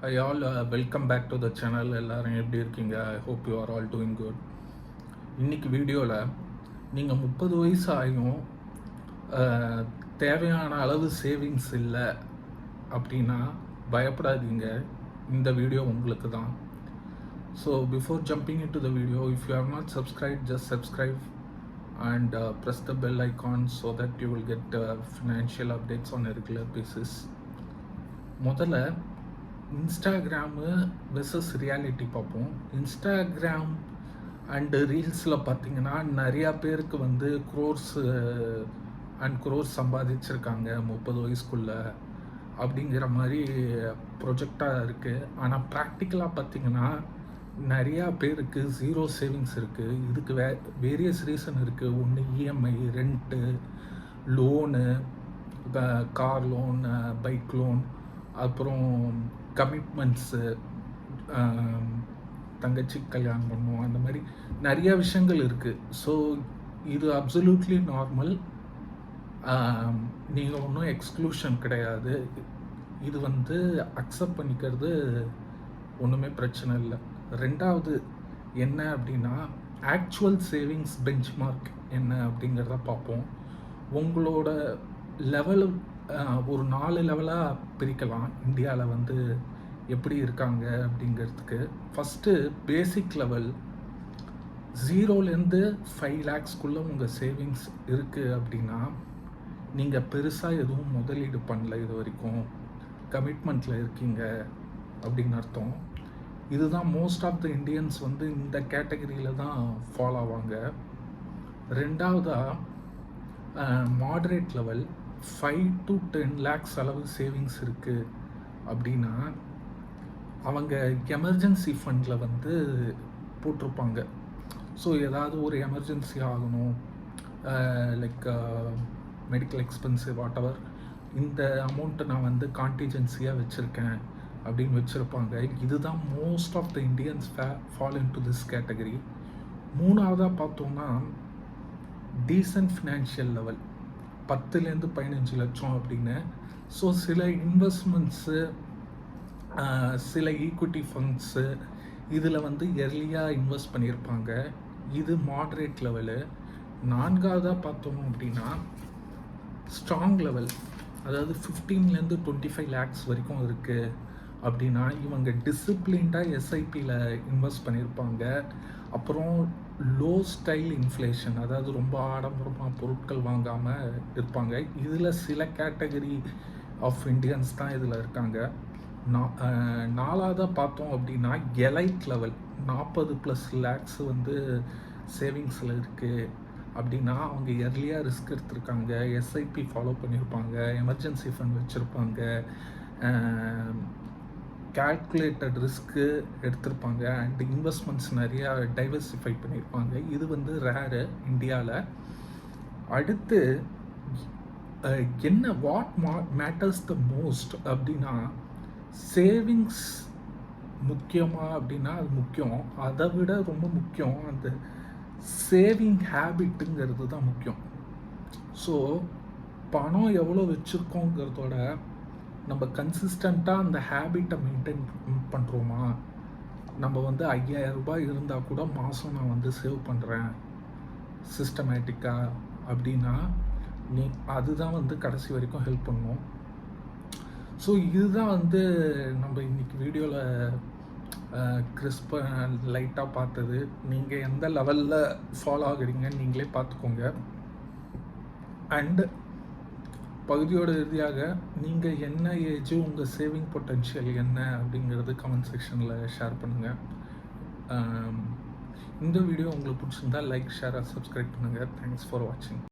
Hi all, welcome back to the channel. எல்லாரும் எப்படி இருக்கீங்க? I hope you are all doing good. இன்னைக்கு வீடியோவில் நீங்கள் 30 வயசு ஆகியும் தேவையான அளவு சேவிங்ஸ் இல்லை அப்படின்னா பயப்படாதீங்க, இந்த வீடியோ உங்களுக்கு தான். So before jumping into the video, if you have not subscribe, just subscribe and press the bell icon so that you will get financial updates on a regular basis. முதல்ல Instagram versus reality பார்ப்போம். Instagram and ரீல்ஸில் பார்த்தீங்கன்னா நிறையா பேருக்கு வந்து crores and crores சம்பாதிச்சிருக்காங்க 30 வயசுக்குள்ளே அப்படிங்கிற மாதிரி ப்ரொஜெக்டாக இருக்குது. ஆனால் ப்ராக்டிக்கலாக பார்த்தீங்கன்னா நிறையா பேருக்கு ஜீரோ சேவிங்ஸ் இருக்குது. இதுக்கு வேரியஸ் ரீசன் இருக்குது. ஒன்று EMI, rent, loan, car loan, bike loan, அப்புறம் கமிட்மெண்ட்ஸு, தங்கச்சி கல்யாணம் பண்ணுவோம், அந்த மாதிரி நிறையா விஷயங்கள் இருக்குது. ஸோ இது அப்சல்யூட்லி நார்மல். நீங்கள் ஒன்றும் எக்ஸ்க்ளூஷன் கிடையாது. இது வந்து அக்செப்ட் பண்ணிக்கிறது ஒன்றுமே பிரச்சனை இல்லை. ரெண்டாவது என்ன அப்படின்னா, ஆக்சுவல் சேவிங்ஸ் பெஞ்ச்மார்க் என்ன அப்படிங்கிறத பார்ப்போம். உங்களோட லெவல் ஒரு 4 லெவலாக பிரிக்கலாம். இந்தியாவில் வந்து எப்படி இருக்காங்க அப்படிங்கிறதுக்கு ஃபஸ்ட்டு பேசிக் லெவல் 0லேருந்து 5 lakhsக்குள்ளே உங்கள் சேவிங்ஸ் இருக்குது அப்படின்னா நீங்கள் பெருசாக எதுவும் முதலீடு பண்ணல இது வரைக்கும், கமிட்மெண்ட்டில் இருக்கீங்க அப்படின்னு அர்த்தம். இதுதான் மோஸ்ட் ஆஃப் த இண்டியன்ஸ் வந்து இந்த கேட்டகரியில் தான் ஃபாலோ ஆவாங்க. ரெண்டாவதாக மாடரேட் லெவல் 5 to 10 lakhs அளவு சேவிங்ஸ் இருக்குது அப்படின்னா அவங்க எமர்ஜென்சி ஃபண்டில் வந்து போட்டிருப்பாங்க. ஸோ ஏதாவது ஒரு எமர்ஜென்சி ஆகணும், லைக் மெடிக்கல் எக்ஸ்பென்சிவ் வாட்டவர், இந்த அமௌண்ட்டை நான் வந்து கான்டிஜென்சியாக வச்சுருக்கேன் அப்படின்னு வச்சுருப்பாங்க. இதுதான் most of the Indians fall into this category. மூணாவதாக பார்த்தோம்னா டீசன்ட் ஃபினான்ஷியல் லெவல் 10லேருந்து 15 லட்சம் அப்படின்னு. ஸோ சில இன்வெஸ்ட்மெண்ட்ஸு, சில ஈக்விட்டி ஃபண்ட்ஸு இதில் வந்து எர்லியாக இன்வெஸ்ட் பண்ணியிருப்பாங்க. இது மாடரேட் லெவலு. நான்காவதாக பார்த்தோம் அப்படின்னா ஸ்ட்ராங் லெவல், அதாவது 15லேருந்து 25 lakhs வரைக்கும் இருக்குது அப்படின்னா இவங்க டிசிப்ளின்டாக எஸ்ஐபியில் இன்வெஸ்ட் பண்ணியிருப்பாங்க. அப்புறம் லோ ஸ்டைல் இன்ஃப்ளேஷன், அதாவது ரொம்ப ஆடம்பரமாக பொருட்கள் வாங்காமல் இருப்பாங்க. இதில் சில கேட்டகரி ஆஃப் இண்டியன்ஸ் தான் இதில் இருக்காங்க. நாலாவதாக பார்த்தோம் அப்படின்னா எலைட் லெவல் 40+ lakhs வந்து சேவிங்ஸில் இருக்குது அப்படின்னா அவங்க எர்லியாக ரிஸ்க் எடுத்திருக்காங்க, எஸ்ஐபி ஃபாலோ பண்ணியிருப்பாங்க, எமர்ஜென்சி ஃபண்ட் வச்சுருப்பாங்க, கால்குலேட்டட் ரிஸ்க்கு எடுத்திருப்பாங்க, அண்ட் இன்வெஸ்ட்மெண்ட்ஸ் நிறையா டைவர்சிஃபை பண்ணியிருப்பாங்க. இது வந்து ரேரு இந்தியாவில். அடுத்து என்ன வாட் மேட்டர்ஸ் த மோஸ்ட் அப்படின்னா, சேவிங்ஸ் முக்கியமாக அப்படின்னா அது முக்கியம். அதை விட ரொம்ப முக்கியம் அந்த சேவிங் ஹேபிட்டுங்கிறது தான் முக்கியம். ஸோ பணம் எவ்வளோ வச்சுருக்கோங்கிறதோட நம்ம கன்சிஸ்டண்ட்டாக அந்த ஹேபிட்டை மெயின்டைன் பண்ணுறோமா. நம்ம வந்து 5000 ரூபாய் இருந்தால் கூட மாதம் நான் வந்து சேவ் பண்ணுறேன் சிஸ்டமேட்டிக்காக அப்படின்னா அதுதான் வந்து கடைசி வரைக்கும் ஹெல்ப் பண்ணும். ஸோ இதுதான் வந்து நம்ம இன்றைக்கி வீடியோவில் கிறிஸ்பாக லைட்டாக பார்த்தது. நீங்கள் எந்த லெவலில் ஃபாலோ ஆகுறீங்கன்னு நீங்களே பார்த்துக்கோங்க. அண்டு பகுதியோட இறுதியாக நீங்கள் என்ன ஏஜ், உங்கள் சேவிங் பொட்டென்ஷியல் என்ன அப்படிங்கிறது கமெண்ட் செக்ஷனில் ஷேர் பண்ணுங்கள். இந்த வீடியோ உங்களுக்கு பிடிச்சிருந்தால் லைக், ஷேர், சப்ஸ்கிரைப் பண்ணுங்கள். தேங்க்ஸ் ஃபார் வாட்சிங்.